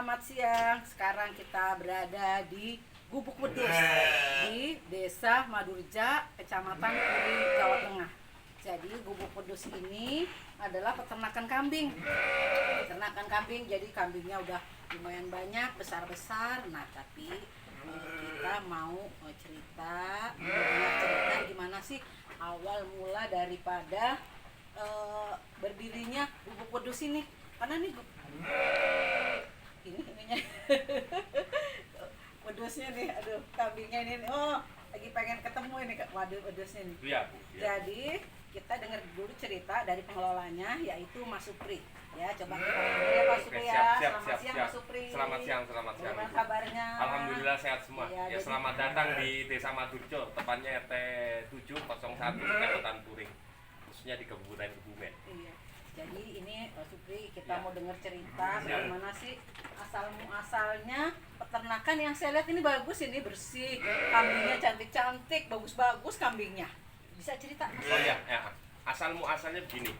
Selamat siang. Sekarang kita berada di Gubuk Wedus di Desa Madurja, Kecamatan Puri, Jawa Tengah. Jadi Gubuk Wedus ini adalah peternakan kambing. Jadi kambingnya udah lumayan banyak, besar-besar. Nah, tapi kita mau cerita gimana sih awal mula daripada berdirinya Gubuk Wedus ini. Karena nih ininya wedusnya nih, aduh kambingnya ini, oh lagi pengen ketemu ini waduh wedusnya nih. Iya, Bu. Ya. Jadi kita dengar dulu cerita dari pengelolanya, yaitu Mas Supri. Ya, coba kita dengar ya Pak Supri ya. Selamat siang Mas Supri. Selamat siang. Bagaimana kabarnya? Alhamdulillah sehat semua. Iya, Ya, jadi- selamat datang di Desa Madurjo, tepatnya RT 701 Kecamatan Puring, khususnya di Kabupaten Kebumen. Iya. Jadi ini Pak Supri, kita Ya. mau dengar cerita bagaimana sih asal-muasalnya peternakan yang saya lihat ini bagus, ini bersih, kambingnya cantik-cantik, bagus-bagus kambingnya. Bisa cerita Mas? Oh ya, asal muasalnya begini.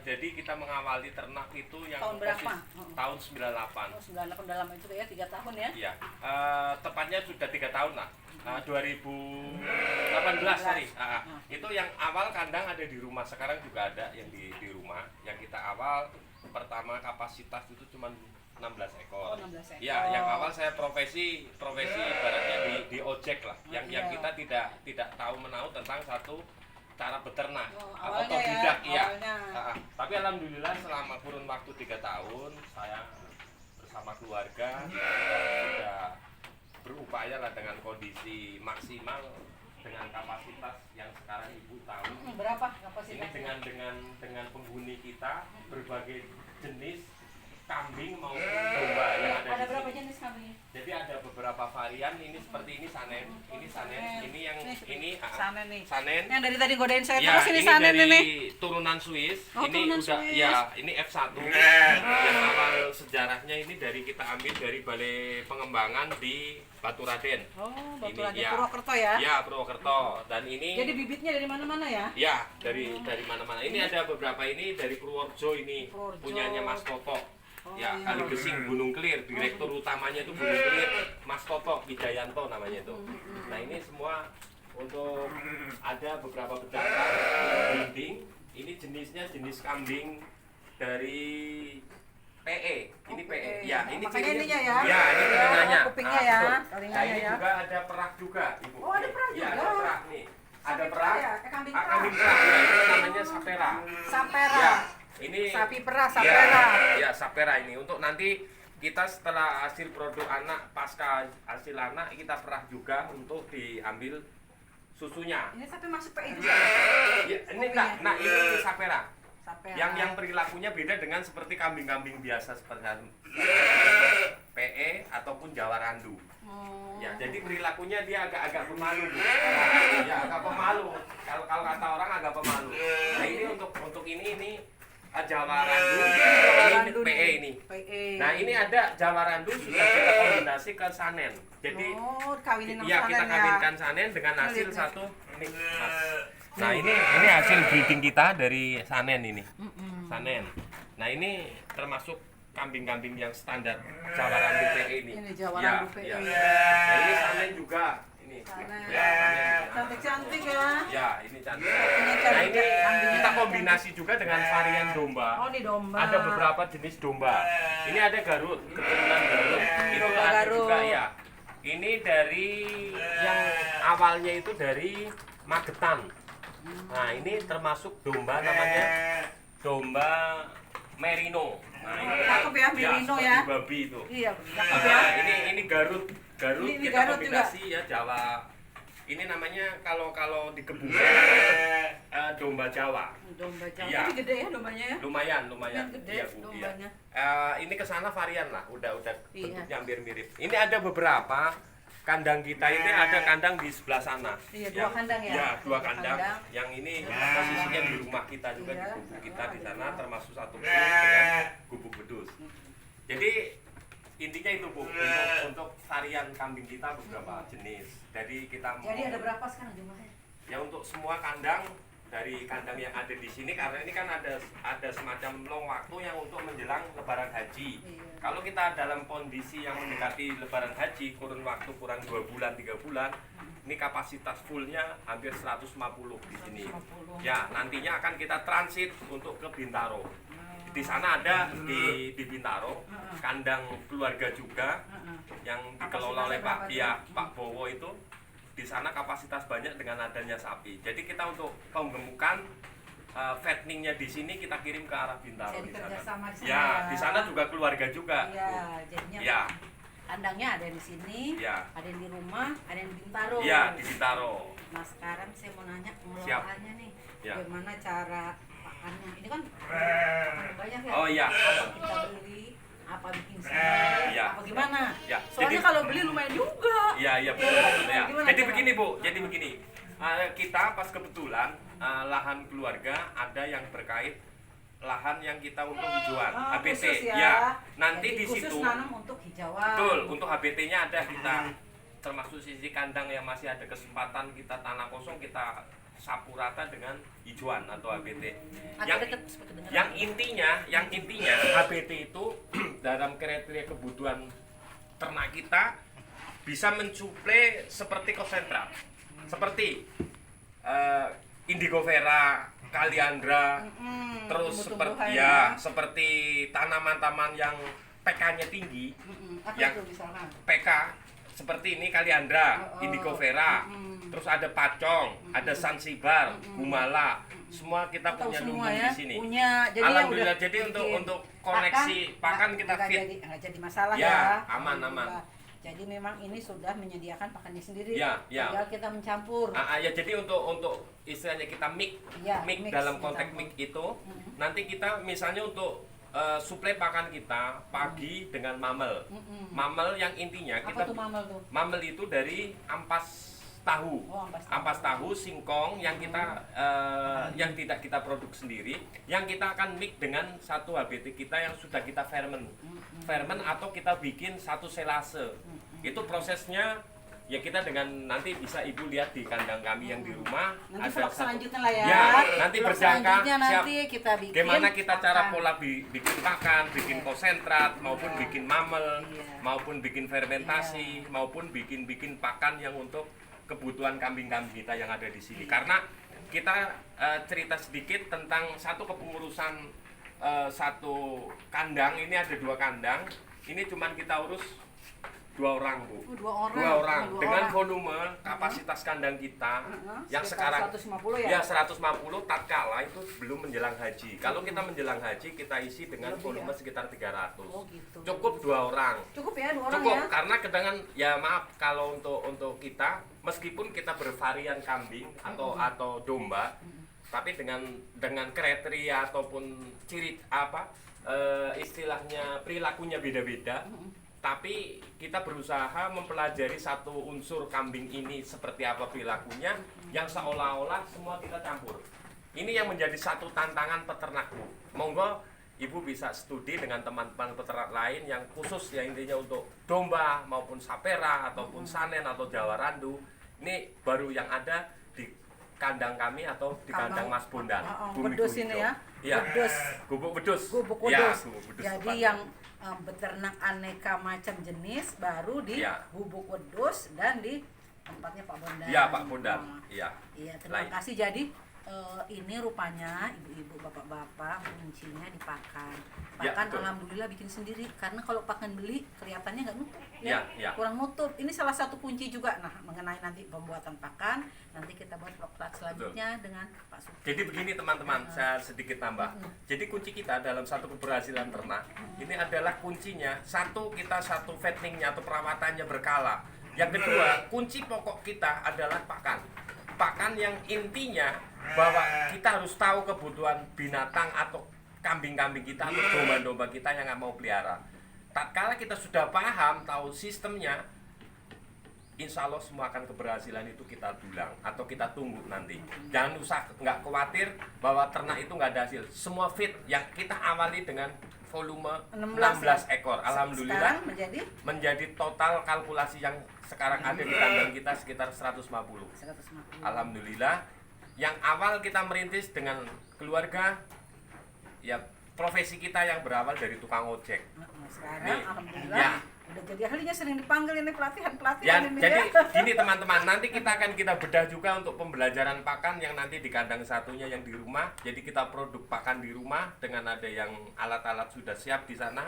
Jadi kita mengawali ternak itu yang Tahun berapa? tahun 98. Oh, 98 dalam itu ya 3 tahun ya. Iya, tepatnya sudah 3 tahun lah. 2018 sorry. Itu yang awal kandang ada di rumah, sekarang juga ada yang di rumah. Yang kita awal pertama kapasitas itu cuma 16 ekor. Oh, 16 ekor. Ya, yang awal saya profesi ibaratnya di ojek lah. Yang Iya. kita tidak tahu menahu tentang satu cara beternak. Oh, awalnya otodidak, ya, iya. awalnya. Tapi alhamdulillah selama kurun waktu 3 tahun saya bersama keluarga sudah berupaya lah dengan kondisi maksimal dengan kapasitas yang sekarang Ibu tahu. Berapa Ini kapasitasnya? dengan penghuni kita berbagai jenis kambing maupun domba yang ada Ada di berapa sini. jenis kambing? Jadi ada beberapa varian, ini seperti ini sanen, ini yang ini Sanen nih. sanen. Yang dari tadi godain saya Ya, terus ini ini sanen dari ini. turunan Swiss. Oh, Ini turunan udah Swiss. ya, ini F1. Yang awal sejarahnya ini dari kita ambil dari Balai Pengembangan di Baturaden. Oh, Ini, Baturaden ya. Purwokerto ya. Ya, Purwokerto. Dan ini Jadi bibitnya dari mana-mana ya? ya dari mana-mana. Ini ada beberapa ini dari Purworejo ini Purworejo. punyanya Mas Toto. Oh, Ya, iya. Kali Gesing Gunung Kelir, direktur utamanya itu Gunung Kelir, Mas Toto Wijayanto namanya itu. Nah, ini semua untuk ada beberapa bedakan breeding. Ini jenisnya jenis kambing dari PE. Ini Oh, PE. PE. Ya, ini Makanya cirinya- ininya ya? Ya, ini Ya, telinganya. kupingnya ya, betul. telinganya Nah, ini ya. juga ada perak juga, Ibu. Oh, ada perak Ya, juga? ada perak nih. Ada Sapi perak. ya? Kambing Kambing perah. perah. Ya, ini namanya sapera. Sapera. Ya, ini Sapi perah, sapera. Ya, sapera ini untuk nanti kita setelah hasil produk anak pasca hasil anak kita perah juga untuk diambil susunya. Ini sapi masuk PE juga. Ya, ini enggak, nah ini sapera. Sapera. Yang perilakunya beda dengan seperti kambing-kambing biasa seperti PE ataupun Jawa Randu. Oh. Ya, jadi perilakunya dia agak pemalu, Bu. Ya, agak pemalu. Kalau kata orang agak pemalu. Nah, ini untuk ini Jawa Randu, Jawa ini Randu PE nih. ini. PE. Nah, ini ada Jawa Randu sudah kita kombinasi ke sanen. Jadi oh, kawinin sama ya kita sanen kawinkan sanen dengan hasil Lihat, satu ini. Nah, ini hasil breeding kita dari sanen ini. Sanen. Nah, ini termasuk kambing-kambing yang standar Jawa Randu PE ini. Ini Jawa Ya, Randu PE. ya. Nah, ini sanen juga. Ini. Sanen. Ya, sanen juga. Cantik-cantik ya. Ya, ini cantik. Ini Nah, cantik, ini kambingnya kita cantik. kombinasi juga dengan varian domba. Oh, di domba. Ada beberapa jenis domba. Ini ada Garut, keturunan Garut. Itu domba ada Garut. juga ya. Ini dari yang awalnya itu dari Magetan. Nah, ini termasuk domba namanya domba Merino. Nah, ini Cakep ya, Merino seperti ya. babi itu. Iya, cakep ya. Nah, ini Garut. Garut Ini kita Garut kombinasi ya Jawa. Ini namanya kalau di Kebumen domba Jawa. Domba Jawa. Iya. Ini gede ya dombanya ya? Lumayan. Yang gede Iya, Bu, iya. dombanya. Ini kesana varian lah, udah Iya. bentuknya hampir mirip. Ini ada beberapa kandang kita ini ada kandang di sebelah sana. Iya, dua kandang ya? Iya, dua Dua kandang. kandang. Yang ini posisinya di rumah kita juga Iya. di gubuk kita di sana Iya. termasuk satu dengan gubuk bedus. Jadi intinya itu Bu, untuk varian kambing kita beberapa jenis. Jadi kita mau Jadi ada berapa sekarang jumlahnya? ya untuk semua kandang dari kandang yang ada di sini karena ini kan ada semacam long waktu yang untuk menjelang Lebaran Haji. Iya. Kalau kita dalam kondisi yang mendekati Lebaran Haji, kurun waktu kurang 2 bulan 3 bulan, ini kapasitas fullnya hampir 150 di sini. 150. Ya, nantinya akan kita transit untuk ke Bintaro. Di sana ada di Bintaro kandang keluarga juga yang dikelola oleh Pak Pak Bowo itu. Di sana kapasitas banyak dengan adanya sapi. Jadi kita untuk penggemukan fatteningnya di sini kita kirim ke arah Bintaro. Jadi di sana. kerjasama di sana Ya, ya. di sana juga keluarga juga. Iya, jadinya Ya, kandangnya ada di sini, ya, ada yang di rumah, ada yang di Bintaro. ya di Bintaro. Nah sekarang saya mau nanya pengelolaannya nih, Ya. bagaimana cara pakannya? Ini kan pakan banyak ya. Oh iya. Apa kita beli? Apa bikin sendiri? Ya. Apa gimana? Ya. Soalnya kalau beli lumayan juga. Iya, iya betul. Ya. Gimana Jadi cara? begini Bu, jadi begini. Kita pas kebetulan lahan keluarga ada yang berkait lahan yang kita untuk hijauan, HBT. Khusus ya. Ya. Nanti Jadi di khusus situ. nanam untuk hijauan. Betul, untuk HBT-nya ada kita termasuk sisi kandang yang masih ada kesempatan kita tanah kosong kita sapu rata dengan hijauan atau HBT. Agak deket seperti dengan Yang intinya HBT itu dalam kriteria kebutuhan ternak kita bisa mensuplai seperti konsentrat, seperti indigo vera, kaliandra, terus seperti seperti tanaman-tanaman yang PK-nya tinggi, Apa yang itu misalkan? PK seperti ini kaliandra, indigo vera, terus ada pacong, ada sansibar, gumala, semua kita Tahu punya semua lumbung ya? di sini. Punya. Jadi Alhamdulillah, yang udah jadi bikin untuk koneksi pakan kita fit. nggak jadi masalah Ya, ya. aman. Alhamdulillah. Jadi memang ini sudah menyediakan pakannya sendiri. Ya, ya. Tinggal kita mencampur. Ya jadi untuk istilahnya kita mix Ya, mix mix, dalam konteks dicampur. mix itu nanti kita misalnya untuk suplai pakan kita pagi dengan mamel. Mamel yang intinya Apa kita tuh mamel tuh? mamel itu dari ampas tahu. Oh, ampas tahu. Ampas tahu, singkong yang kita yang tidak kita produk sendiri, yang kita akan mix dengan satu HBT kita yang sudah kita ferment. Ferment atau kita bikin satu selase. Itu prosesnya ya kita dengan nanti bisa Ibu lihat di kandang kami yang di rumah. Nanti ada vlog satu- selanjutnya lah ya. Ya, nanti Vlog berjangka selanjutnya siap. nanti kita bikin. Gimana kita cara pakan. pola bikin pakan, bikin konsentrat, maupun Iya. bikin mamel, Iya. maupun bikin fermentasi, maupun bikin pakan yang untuk kebutuhan kambing-kambing kita yang ada di sini. Karena kita cerita sedikit tentang satu kepengurusan satu kandang. Ini ada 2 kandang. Ini cuman kita urus 2 orang Bu. 2 orang. Dua orang Oh, 2 dengan orang. volume kapasitas kandang kita yang Sekitar sekarang 150 ya 150 tatkala itu belum menjelang haji. Kalau kita menjelang haji kita isi dengan Lebih volume ya? sekitar 300. Oh, gitu. Cukup 2 orang. Cukup ya 2 orang Cukup ya. karena kedengan ya maaf kalau untuk kita meskipun kita bervarian kambing atau domba tapi dengan kriteria ataupun ciri istilahnya perilakunya beda-beda. Tapi kita berusaha mempelajari satu unsur kambing ini seperti apa perilakunya yang seolah-olah semua kita campur. Ini yang menjadi satu tantangan peternak Bu. Monggo Ibu bisa studi dengan teman-teman peternak lain yang khusus ya intinya untuk domba maupun sapera ataupun sanen atau Jawa Randu. Ini baru yang ada di kandang kami atau di kandang Mas Bondan. Bumi Bedus Gujo. ini ya. Iya. Bedus. Gubuk wedus. Gubuk Ya, wedus. gubuk wedus Jadi tepatnya. yang beternak aneka macam jenis baru di Ya. Gubuk Wedus dan di tempatnya Pak Bondan. Iya, Pak Bondan. Nah, Iya. Iya, terima Lain. kasih. Jadi ini rupanya ibu-ibu, bapak-bapak kuncinya di pakan. Ya, Pakan betul. alhamdulillah bikin sendiri karena kalau pakan beli kelihatannya nggak nutup Ya, ya. kurang nutup. Ini salah satu kunci juga. Nah, mengenai nanti pembuatan pakan, nanti kita buat vlog selanjutnya dengan Pak Suki. Jadi begini teman-teman, saya sedikit tambah. Jadi kunci kita dalam satu keberhasilan ternak ini adalah kuncinya satu kita satu fatteningnya atau perawatannya berkala. Yang kedua kunci pokok kita adalah pakan. Pakan yang intinya bahwa kita harus tahu kebutuhan binatang atau kambing-kambing kita atau domba-domba kita yang nggak mau pelihara. Tatkala kita sudah paham tahu sistemnya, insya Allah semua akan keberhasilan itu kita dulang atau kita tunggu nanti. Jangan usah nggak khawatir bahwa ternak itu nggak ada hasil. Semua fit yang kita awali dengan volume 16 ekor. Alhamdulillah Sekarang menjadi total kalkulasi yang sekarang ada di kandang kita sekitar 150. 150. Alhamdulillah yang awal kita merintis dengan keluarga, ya profesi kita yang berawal dari tukang ojek. Sekarang Nih, alhamdulillah ya. udah jadi ahlinya, sering dipanggil ini pelatihan Ya, ini jadi ya. gini teman-teman, nanti kita bedah juga untuk pembelajaran pakan yang nanti di kandang satunya yang di rumah. Jadi kita produk pakan di rumah dengan ada yang alat-alat sudah siap di sana.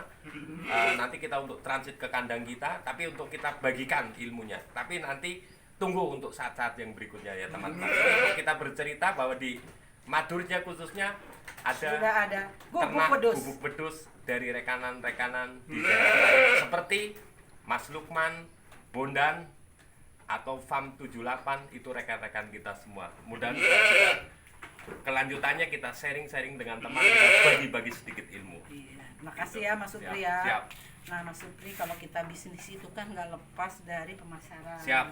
Nanti kita untuk transit ke kandang kita, tapi untuk kita bagikan ilmunya. Tapi nanti tunggu untuk saat-saat yang berikutnya ya teman-teman. Untuk kita bercerita bahwa di Madurja khususnya Sudah ada ternak gubuk gubuk pedus dari rekanan-rekanan di daerah lain. Seperti Mas Lukman, Bondan, atau Farm 78 itu rekan-rekan kita semua. Mudah-mudahan kelanjutannya kita sharing-sharing dengan teman, kita bagi-bagi sedikit ilmu. Iya. Makasih ya Mas Supri ya. Siap. Nah Mas Supri, kalau kita bisnis itu kan nggak lepas dari pemasaran. Siap.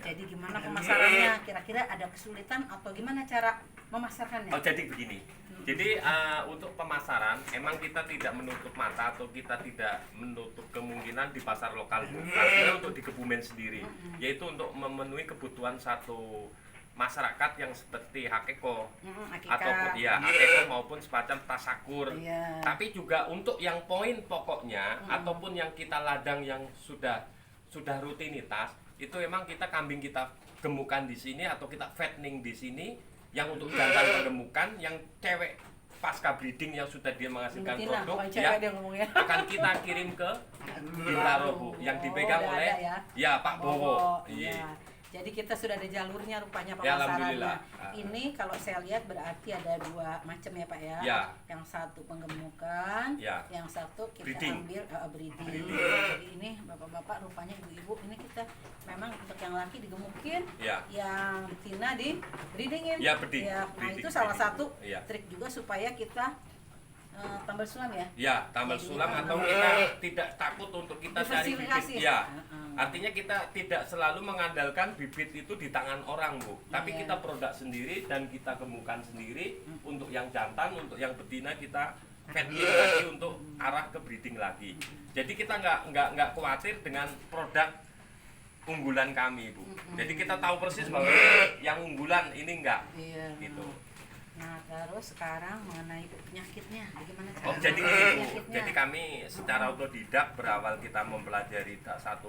Jadi gimana pemasarannya? Kira-kira ada kesulitan atau gimana cara memasarkannya? Oh, jadi begini. Jadi untuk pemasaran emang kita tidak menutup mata atau kita tidak menutup kemungkinan di pasar lokal, artinya untuk di Kebumen sendiri, yaitu untuk memenuhi kebutuhan satu masyarakat yang seperti hakeko ataupun ya hakeko maupun semacam tasakur. Iya. Tapi juga untuk yang poin pokoknya ataupun yang kita ladang yang sudah rutinitas, itu memang kita kambing kita gemukan di sini atau kita fattening di sini. Yang untuk jantan pengemukan, yang cewek pasca breeding yang sudah dia menghasilkan produk, ya, akan kita kirim ke Bintaro, Bu, yang dipegang oleh Pak Bowo. Iya. Jadi kita sudah ada jalurnya rupanya Ya, pemasarannya. alhamdulillah. Ini kalau saya lihat berarti ada dua macam ya Pak ya. Ya. Yang satu penggemukan, Ya. yang satu kita Breeding. ambil breeding. Jadi ini bapak-bapak rupanya ibu-ibu ini kita memang untuk yang laki digemukin, Ya. yang betina di breedingin. Ya, breeding. Ya, nah Breeding, itu salah breeding. satu Ya. trik juga supaya kita tambal sulam ya. Ya, tambal Jadi, sulam atau kita tidak takut untuk kita cari diversifikasi. bibit. Ya. Artinya kita tidak selalu mengandalkan bibit itu di tangan orang, Bu. Tapi Iya. kita produk sendiri dan kita gemukan sendiri untuk yang jantan, untuk yang betina kita fattening lagi untuk arah ke breeding lagi. Jadi kita nggak khawatir dengan produk unggulan kami, Bu. Jadi kita tahu persis bahwa yang unggulan ini enggak. Iya. Gitu. Nah, terus sekarang mengenai penyakitnya, bagaimana cara Oh, jadi mengatasi Bu, penyakitnya? jadi kami secara otodidak berawal kita mempelajari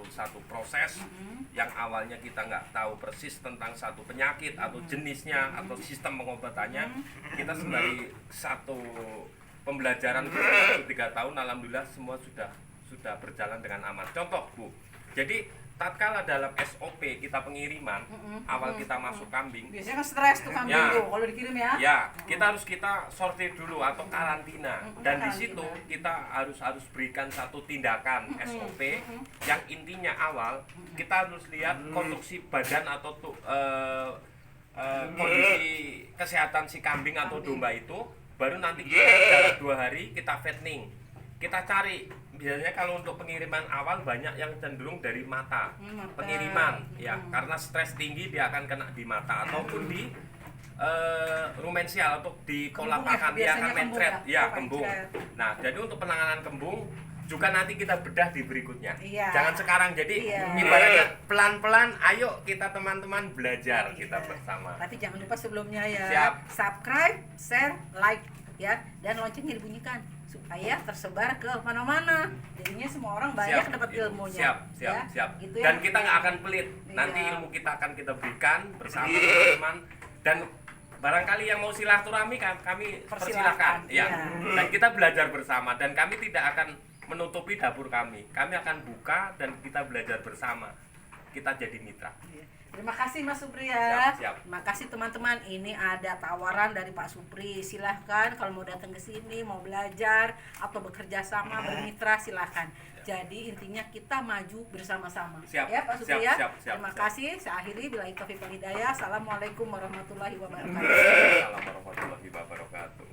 satu proses yang awalnya kita nggak tahu persis tentang satu penyakit atau jenisnya atau sistem pengobatannya. Kita sembari satu pembelajaran 3 tahun, alhamdulillah semua sudah berjalan dengan aman. Contoh, Bu, jadi tatkala dalam SOP kita pengiriman, awal kita masuk kambing, Biasanya kan stres tuh kambing Ya. tuh kalau dikirim ya. ya kita harus sortir dulu atau karantina, dan di situ kita harus berikan satu tindakan SOP yang intinya awal kita harus lihat konstruksi badan atau kondisi kesehatan si kambing atau domba itu, baru nanti kita dalam 2 hari kita fattening. Kita cari, biasanya kalau untuk pengiriman awal banyak yang cenderung dari mata. Pengiriman ya, karena stres tinggi dia akan kena di mata ataupun di rumensial atau di pola Kembung ya, pakan, dia akan biasanya kembung mencret ya. ya, Oh, kembung. mencret. Nah, jadi untuk penanganan kembung juga nanti kita bedah di berikutnya. Iya. Jangan sekarang, jadi Iya. ibaratnya pelan-pelan ayo kita teman-teman belajar kita bersama. Tapi jangan lupa sebelumnya ya, Siap. subscribe, share, like ya, dan loncengnya dibunyikan supaya tersebar ke mana-mana. Jadinya semua orang banyak dapat ilmunya. Siap. Gitu Dan ya. kita nggak akan pelit. Nanti Iya. ilmu kita akan kita berikan bersama teman-teman, dan barangkali yang mau silaturahmi kami persilahkan. Ya. Iya. Dan kita belajar bersama, dan kami tidak akan menutupi dapur kami. Kami akan buka dan kita belajar bersama. Kita jadi mitra. Iya. Terima kasih Mas Supri ya. Siap. Terima kasih teman-teman. Ini ada tawaran dari Pak Supri. Silahkan kalau mau datang ke sini, mau belajar atau bekerja sama, bermitra silahkan. Jadi intinya kita maju bersama-sama. Siap. Ya Pak Supri ya. Siap. Terima kasih. Saya akhiri. Billahi taufiq wal hidayah. Assalamualaikum warahmatullahi wabarakatuh. Assalamualaikum warahmatullahi wabarakatuh.